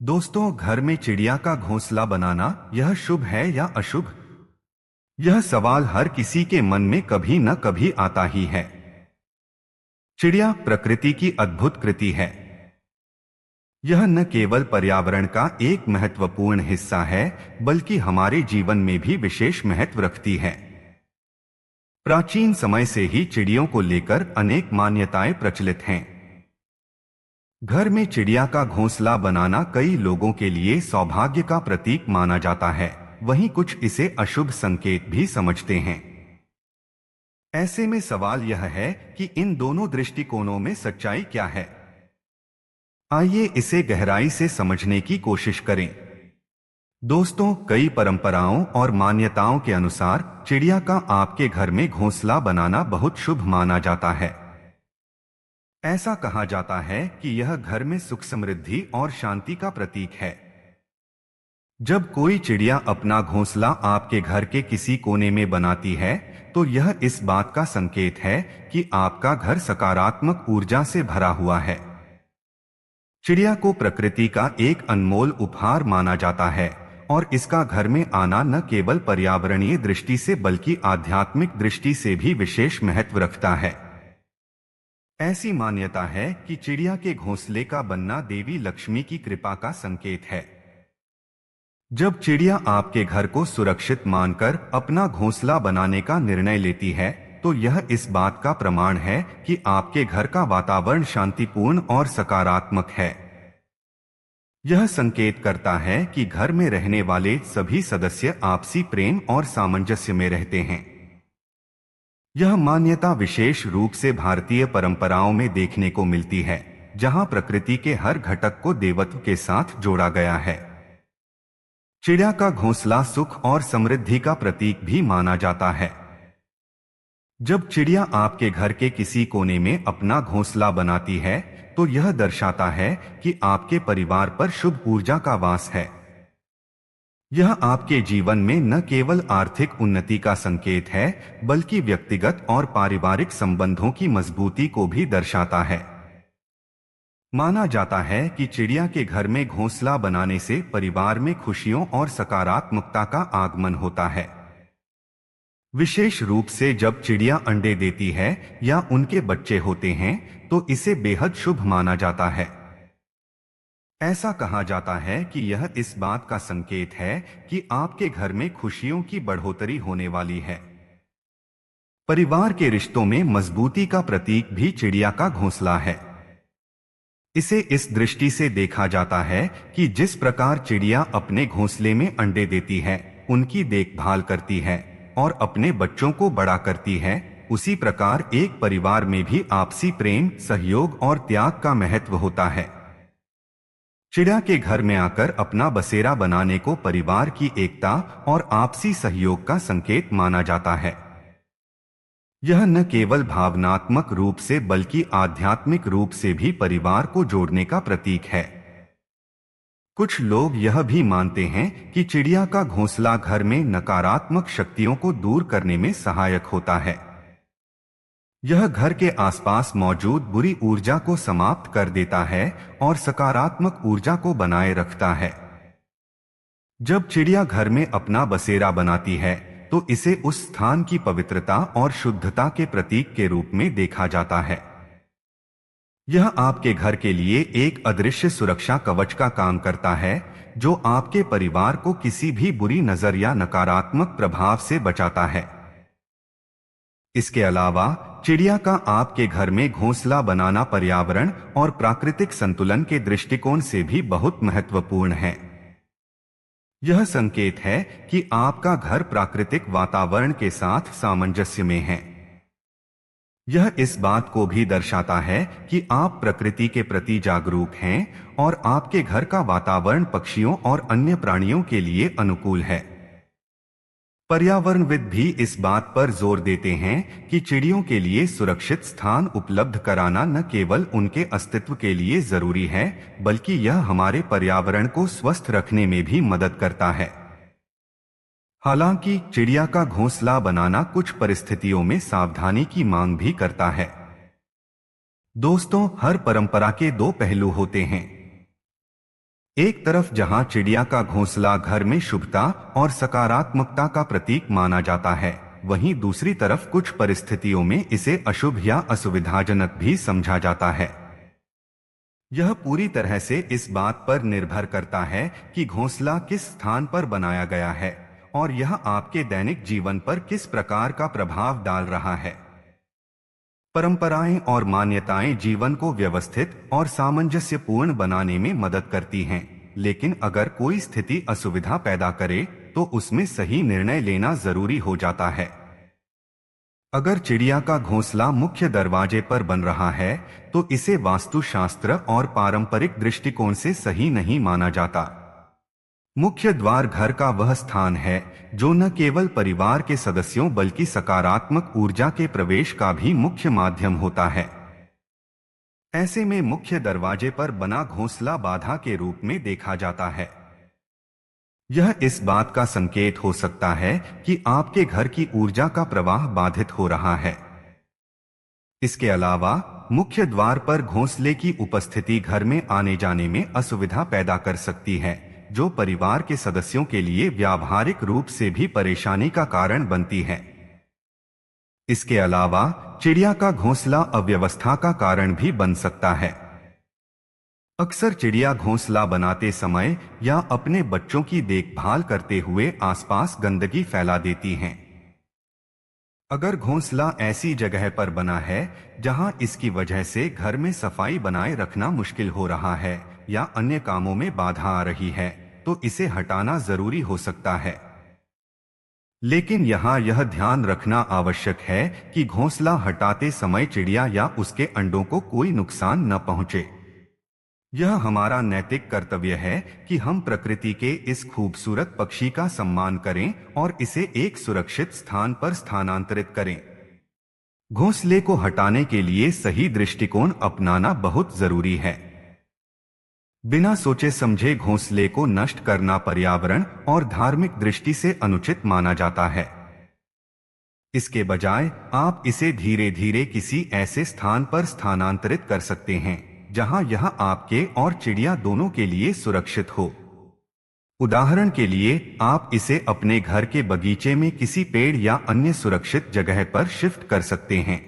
दोस्तों, घर में चिड़िया का घोंसला बनाना यह शुभ है या अशुभ? यह सवाल हर किसी के मन में कभी न कभी आता ही है। चिड़िया प्रकृति की अद्भुत कृति है। यह न केवल पर्यावरण का एक महत्वपूर्ण हिस्सा है, बल्कि हमारे जीवन में भी विशेष महत्व रखती है। प्राचीन समय से ही चिड़ियों को लेकर अनेक मान्यताएं प्रचलित हैं। घर में चिड़िया का घोंसला बनाना कई लोगों के लिए सौभाग्य का प्रतीक माना जाता है, वहीं कुछ इसे अशुभ संकेत भी समझते हैं। ऐसे में सवाल यह है कि इन दोनों दृष्टिकोणों में सच्चाई क्या है। आइए इसे गहराई से समझने की कोशिश करें। दोस्तों, कई परंपराओं और मान्यताओं के अनुसार चिड़िया का आपके घर में घोंसला बनाना बहुत शुभ माना जाता है। ऐसा कहा जाता है कि यह घर में सुख, समृद्धि और शांति का प्रतीक है। जब कोई चिड़िया अपना घोंसला आपके घर के किसी कोने में बनाती है, तो यह इस बात का संकेत है कि आपका घर सकारात्मक ऊर्जा से भरा हुआ है। चिड़िया को प्रकृति का एक अनमोल उपहार माना जाता है और इसका घर में आना न केवल पर्यावरणीय दृष्टि से बल्कि आध्यात्मिक दृष्टि से भी विशेष महत्व रखता है। ऐसी मान्यता है कि चिड़िया के घोंसले का बनना देवी लक्ष्मी की कृपा का संकेत है। जब चिड़िया आपके घर को सुरक्षित मानकर अपना घोंसला बनाने का निर्णय लेती है, तो यह इस बात का प्रमाण है कि आपके घर का वातावरण शांतिपूर्ण और सकारात्मक है। यह संकेत करता है कि घर में रहने वाले सभी सदस्य आपसी प्रेम और सामंजस्य में रहते हैं। यह मान्यता विशेष रूप से भारतीय परंपराओं में देखने को मिलती है, जहां प्रकृति के हर घटक को देवत्व के साथ जोड़ा गया है। चिड़िया का घोंसला सुख और समृद्धि का प्रतीक भी माना जाता है। जब चिड़िया आपके घर के किसी कोने में अपना घोंसला बनाती है, तो यह दर्शाता है कि आपके परिवार पर शुभ ऊर्जा का वास है। यह आपके जीवन में न केवल आर्थिक उन्नति का संकेत है, बल्कि व्यक्तिगत और पारिवारिक संबंधों की मजबूती को भी दर्शाता है। माना जाता है कि चिड़िया के घर में घोंसला बनाने से परिवार में खुशियों और सकारात्मकता का आगमन होता है। विशेष रूप से जब चिड़िया अंडे देती है या उनके बच्चे होते हैं, तो इसे बेहद शुभ माना जाता है। ऐसा कहा जाता है कि यह इस बात का संकेत है कि आपके घर में खुशियों की बढ़ोतरी होने वाली है। परिवार के रिश्तों में मजबूती का प्रतीक भी चिड़िया का घोंसला है। इसे इस दृष्टि से देखा जाता है कि जिस प्रकार चिड़िया अपने घोंसले में अंडे देती है, उनकी देखभाल करती है और अपने बच्चों को बड़ा करती है, उसी प्रकार एक परिवार में भी आपसी प्रेम, सहयोग और त्याग का महत्व होता है। चिड़िया के घर में आकर अपना बसेरा बनाने को परिवार की एकता और आपसी सहयोग का संकेत माना जाता है। यह न केवल भावनात्मक रूप से बल्कि आध्यात्मिक रूप से भी परिवार को जोड़ने का प्रतीक है। कुछ लोग यह भी मानते हैं कि चिड़िया का घोंसला घर में नकारात्मक शक्तियों को दूर करने में सहायक होता है। यह घर के आसपास मौजूद बुरी ऊर्जा को समाप्त कर देता है और सकारात्मक ऊर्जा को बनाए रखता है। जब चिड़िया घर में अपना बसेरा बनाती है, तो इसे उस स्थान की पवित्रता और शुद्धता के प्रतीक के रूप में देखा जाता है। यह आपके घर के लिए एक अदृश्य सुरक्षा कवच का काम करता है, जो आपके परिवार को किसी भी बुरी नजर या नकारात्मक प्रभाव से बचाता है। इसके अलावा चिड़िया का आपके घर में घोंसला बनाना पर्यावरण और प्राकृतिक संतुलन के दृष्टिकोण से भी बहुत महत्वपूर्ण है। यह संकेत है कि आपका घर प्राकृतिक वातावरण के साथ सामंजस्य में है। यह इस बात को भी दर्शाता है कि आप प्रकृति के प्रति जागरूक हैं और आपके घर का वातावरण पक्षियों और अन्य प्राणियों के लिए अनुकूल है। पर्यावरणविद भी इस बात पर जोर देते हैं कि चिड़ियों के लिए सुरक्षित स्थान उपलब्ध कराना न केवल उनके अस्तित्व के लिए जरूरी है, बल्कि यह हमारे पर्यावरण को स्वस्थ रखने में भी मदद करता है। हालांकि चिड़िया का घोंसला बनाना कुछ परिस्थितियों में सावधानी की मांग भी करता है। दोस्तों, हर परंपरा के दो पहलू होते हैं। एक तरफ जहां चिड़िया का घोंसला घर में शुभता और सकारात्मकता का प्रतीक माना जाता है, वहीं दूसरी तरफ कुछ परिस्थितियों में इसे अशुभ या असुविधाजनक भी समझा जाता है। यह पूरी तरह से इस बात पर निर्भर करता है कि घोंसला किस स्थान पर बनाया गया है और यह आपके दैनिक जीवन पर किस प्रकार का प्रभाव डाल रहा है। परंपराएं और मान्यताएं जीवन को व्यवस्थित और सामंजस्यपूर्ण बनाने में मदद करती हैं, लेकिन अगर कोई स्थिति असुविधा पैदा करे तो उसमें सही निर्णय लेना जरूरी हो जाता है। अगर चिड़िया का घोंसला मुख्य दरवाजे पर बन रहा है तो इसे वास्तुशास्त्र और पारंपरिक दृष्टिकोण से सही नहीं माना जाता। मुख्य द्वार घर का वह स्थान है जो न केवल परिवार के सदस्यों बल्कि सकारात्मक ऊर्जा के प्रवेश का भी मुख्य माध्यम होता है। ऐसे में मुख्य दरवाजे पर बना घोंसला बाधा के रूप में देखा जाता है। यह इस बात का संकेत हो सकता है कि आपके घर की ऊर्जा का प्रवाह बाधित हो रहा है। इसके अलावा मुख्य द्वार पर घोंसले की उपस्थिति घर में आने जाने में असुविधा पैदा कर सकती है, जो परिवार के सदस्यों के लिए व्यावहारिक रूप से भी परेशानी का कारण बनती है। इसके अलावा चिड़िया का घोंसला अव्यवस्था का कारण भी बन सकता है। अक्सर चिड़िया घोंसला बनाते समय या अपने बच्चों की देखभाल करते हुए आसपास गंदगी फैला देती हैं। अगर घोंसला ऐसी जगह पर बना है जहां इसकी वजह से घर में सफाई बनाए रखना मुश्किल हो रहा है या अन्य कामों में बाधा आ रही है, तो इसे हटाना जरूरी हो सकता है। लेकिन यहाँ यह ध्यान रखना आवश्यक है कि घोंसला हटाते समय चिड़िया या उसके अंडों को कोई नुकसान न पहुंचे। यह हमारा नैतिक कर्तव्य है कि हम प्रकृति के इस खूबसूरत पक्षी का सम्मान करें और इसे एक सुरक्षित स्थान पर स्थानांतरित करें। घोंसले को हटाने के लिए सही दृष्टिकोण अपनाना बहुत जरूरी है। बिना सोचे समझे घोंसले को नष्ट करना पर्यावरण और धार्मिक दृष्टि से अनुचित माना जाता है। इसके बजाय आप इसे धीरे धीरे किसी ऐसे स्थान पर स्थानांतरित कर सकते हैं जहां यह आपके और चिड़िया दोनों के लिए सुरक्षित हो। उदाहरण के लिए आप इसे अपने घर के बगीचे में किसी पेड़ या अन्य सुरक्षित जगह पर शिफ्ट कर सकते हैं।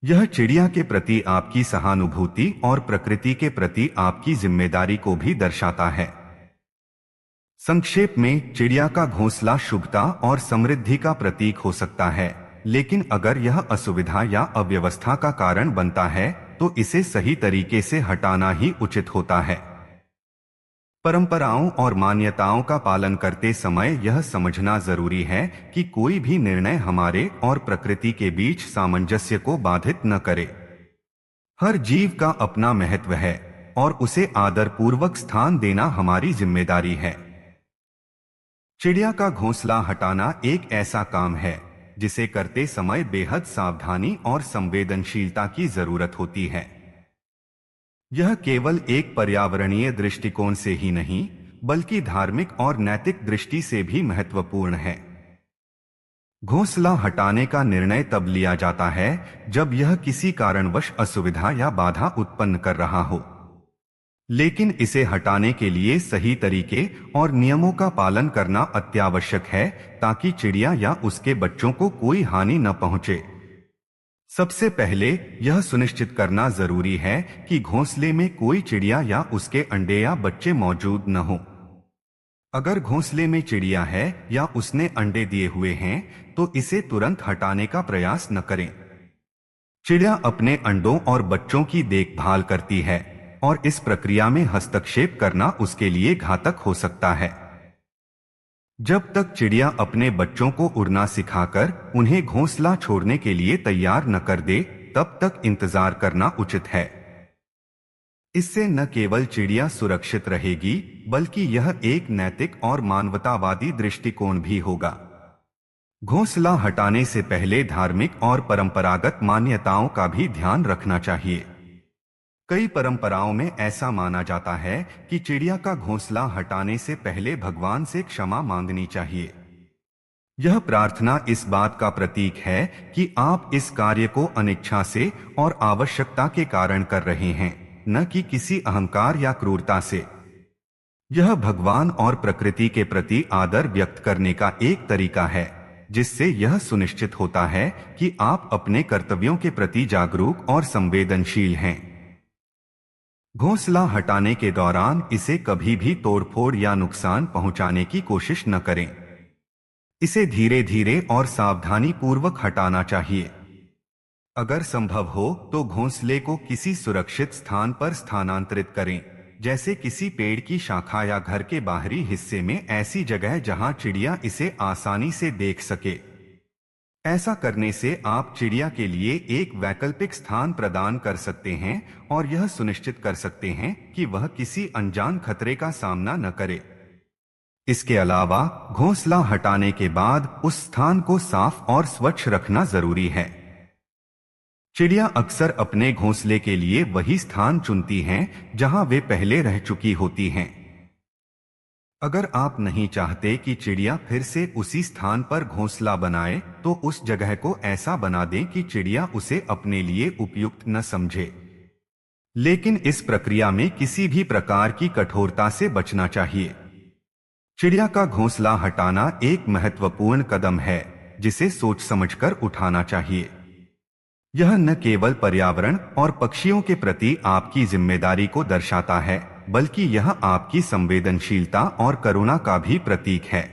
यह चिड़िया के प्रति आपकी सहानुभूति और प्रकृति के प्रति आपकी जिम्मेदारी को भी दर्शाता है। संक्षेप में, चिड़िया का घोंसला शुभता और समृद्धि का प्रतीक हो सकता है, लेकिन अगर यह असुविधा या अव्यवस्था का कारण बनता है तो इसे सही तरीके से हटाना ही उचित होता है। परंपराओं और मान्यताओं का पालन करते समय यह समझना जरूरी है कि कोई भी निर्णय हमारे और प्रकृति के बीच सामंजस्य को बाधित न करे। हर जीव का अपना महत्व है और उसे आदरपूर्वक स्थान देना हमारी जिम्मेदारी है। चिड़िया का घोंसला हटाना एक ऐसा काम है जिसे करते समय बेहद सावधानी और संवेदनशीलता की जरूरत होती है। यह केवल एक पर्यावरणीय दृष्टिकोण से ही नहीं बल्कि धार्मिक और नैतिक दृष्टि से भी महत्वपूर्ण है। घोंसला हटाने का निर्णय तब लिया जाता है जब यह किसी कारणवश असुविधा या बाधा उत्पन्न कर रहा हो, लेकिन इसे हटाने के लिए सही तरीके और नियमों का पालन करना अत्यावश्यक है ताकि चिड़िया या उसके बच्चों को कोई हानि न पहुंचे। सबसे पहले यह सुनिश्चित करना जरूरी है कि घोंसले में कोई चिड़िया या उसके अंडे या बच्चे मौजूद न हो। अगर घोंसले में चिड़िया है या उसने अंडे दिए हुए हैं तो इसे तुरंत हटाने का प्रयास न करें। चिड़िया अपने अंडों और बच्चों की देखभाल करती है और इस प्रक्रिया में हस्तक्षेप करना उसके लिए घातक हो सकता है। जब तक चिड़िया अपने बच्चों को उड़ना सिखाकर उन्हें घोंसला छोड़ने के लिए तैयार न कर दे, तब तक इंतजार करना उचित है। इससे न केवल चिड़िया सुरक्षित रहेगी बल्कि यह एक नैतिक और मानवतावादी दृष्टिकोण भी होगा। घोंसला हटाने से पहले धार्मिक और परंपरागत मान्यताओं का भी ध्यान रखना चाहिए। कई परंपराओं में ऐसा माना जाता है कि चिड़िया का घोंसला हटाने से पहले भगवान से क्षमा मांगनी चाहिए। यह प्रार्थना इस बात का प्रतीक है कि आप इस कार्य को अनिच्छा से और आवश्यकता के कारण कर रहे हैं, न कि किसी अहंकार या क्रूरता से। यह भगवान और प्रकृति के प्रति आदर व्यक्त करने का एक तरीका है, जिससे यह सुनिश्चित होता है कि आप अपने कर्तव्यों के प्रति जागरूक और संवेदनशील हैं। घोंसला हटाने के दौरान इसे कभी भी तोड़फोड़ या नुकसान पहुंचाने की कोशिश न करें। इसे धीरे धीरे और सावधानी पूर्वक हटाना चाहिए। अगर संभव हो तो घोंसले को किसी सुरक्षित स्थान पर स्थानांतरित करें, जैसे किसी पेड़ की शाखा या घर के बाहरी हिस्से में ऐसी जगह जहां चिड़िया इसे आसानी से देख सके। ऐसा करने से आप चिड़िया के लिए एक वैकल्पिक स्थान प्रदान कर सकते हैं और यह सुनिश्चित कर सकते हैं कि वह किसी अनजान खतरे का सामना न करे। इसके अलावा घोंसला हटाने के बाद उस स्थान को साफ और स्वच्छ रखना जरूरी है। चिड़िया अक्सर अपने घोंसले के लिए वही स्थान चुनती हैं जहां वे पहले रह चुकी होती हैं। अगर आप नहीं चाहते कि चिड़िया फिर से उसी स्थान पर घोंसला बनाए, तो उस जगह को ऐसा बना दें कि चिड़िया उसे अपने लिए उपयुक्त न समझे। लेकिन इस प्रक्रिया में किसी भी प्रकार की कठोरता से बचना चाहिए। चिड़िया का घोंसला हटाना एक महत्वपूर्ण कदम है, जिसे सोच समझकर उठाना चाहिए। यह न केवल पर्यावरण और पक्षियों के प्रति आपकी जिम्मेदारी को दर्शाता है, बल्कि यह आपकी संवेदनशीलता और करुणा का भी प्रतीक है।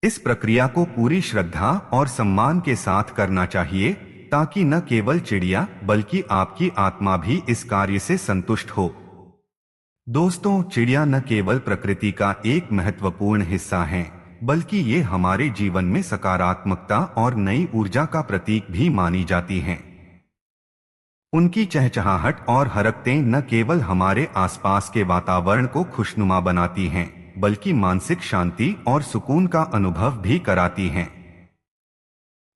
इस प्रक्रिया को पूरी श्रद्धा और सम्मान के साथ करना चाहिए, ताकि न केवल चिड़िया बल्कि आपकी आत्मा भी इस कार्य से संतुष्ट हो। दोस्तों, चिड़िया न केवल प्रकृति का एक महत्वपूर्ण हिस्सा हैं, बल्कि ये हमारे जीवन में सकारात्मकता और नई ऊर्जा का प्रतीक भी मानी जाती हैं। उनकी चहचहाहट और हरकतें न केवल हमारे आसपास के वातावरण को खुशनुमा बनाती हैं, बल्कि मानसिक शांति और सुकून का अनुभव भी कराती हैं।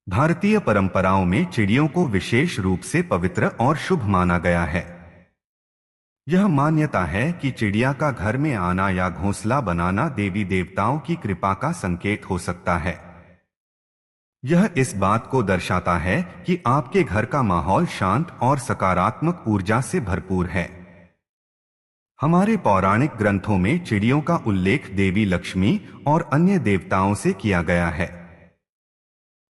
भारतीय परंपराओं में चिड़ियों को विशेष रूप से पवित्र और शुभ माना गया है। यह मान्यता है कि चिड़िया का घर में आना या घोंसला बनाना देवी देवताओं की कृपा का संकेत हो सकता है। यह इस बात को दर्शाता है कि आपके घर का माहौल शांत और सकारात्मक ऊर्जा से भरपूर है। हमारे पौराणिक ग्रंथों में चिड़ियों का उल्लेख देवी लक्ष्मी और अन्य देवताओं से किया गया है।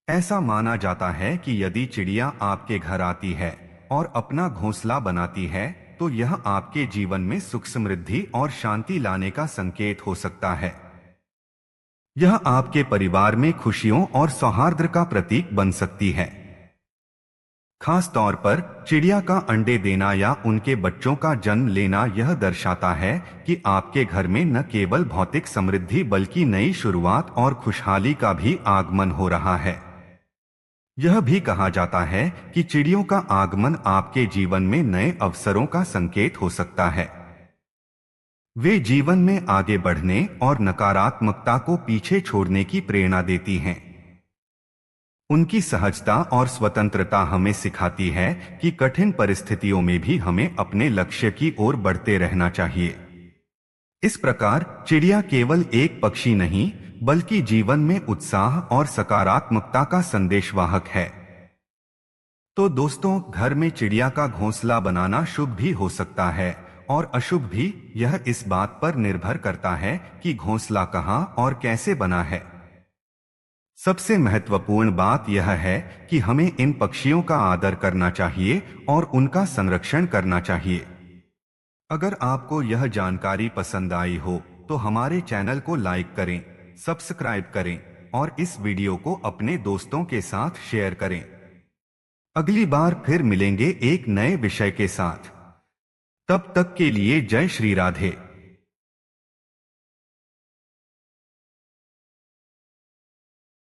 ऐसा माना जाता है कि यदि चिड़िया आपके घर आती है और अपना घोंसला बनाती है, तो यह आपके जीवन में सुख समृद्धि और शांति लाने का संकेत हो सकता है। यह आपके परिवार में खुशियों और सौहार्द का प्रतीक बन सकती है। खास तौर पर चिड़िया का अंडे देना या उनके बच्चों का जन्म लेना यह दर्शाता है कि आपके घर में न केवल भौतिक समृद्धि बल्कि नई शुरुआत और खुशहाली का भी आगमन हो रहा है। यह भी कहा जाता है कि चिड़ियों का आगमन आपके जीवन में नए अवसरों का संकेत हो सकता है। वे जीवन में आगे बढ़ने और नकारात्मकता को पीछे छोड़ने की प्रेरणा देती हैं। उनकी सहजता और स्वतंत्रता हमें सिखाती है कि कठिन परिस्थितियों में भी हमें अपने लक्ष्य की ओर बढ़ते रहना चाहिए। इस प्रकार चिड़िया केवल एक पक्षी नहीं, बल्कि जीवन में उत्साह और सकारात्मकता का संदेशवाहक है। तो दोस्तों, घर में चिड़िया का घोंसला बनाना शुभ भी हो सकता है और अशुभ भी। यह इस बात पर निर्भर करता है कि घोंसला कहां और कैसे बना है। सबसे महत्वपूर्ण बात यह है कि हमें इन पक्षियों का आदर करना चाहिए और उनका संरक्षण करना चाहिए। अगर आपको यह जानकारी पसंद आई हो तो हमारे चैनल को लाइक करें, सब्सक्राइब करें और इस वीडियो को अपने दोस्तों के साथ शेयर करें। अगली बार फिर मिलेंगे एक नए विषय के साथ। तब तक के लिए जय श्री राधे।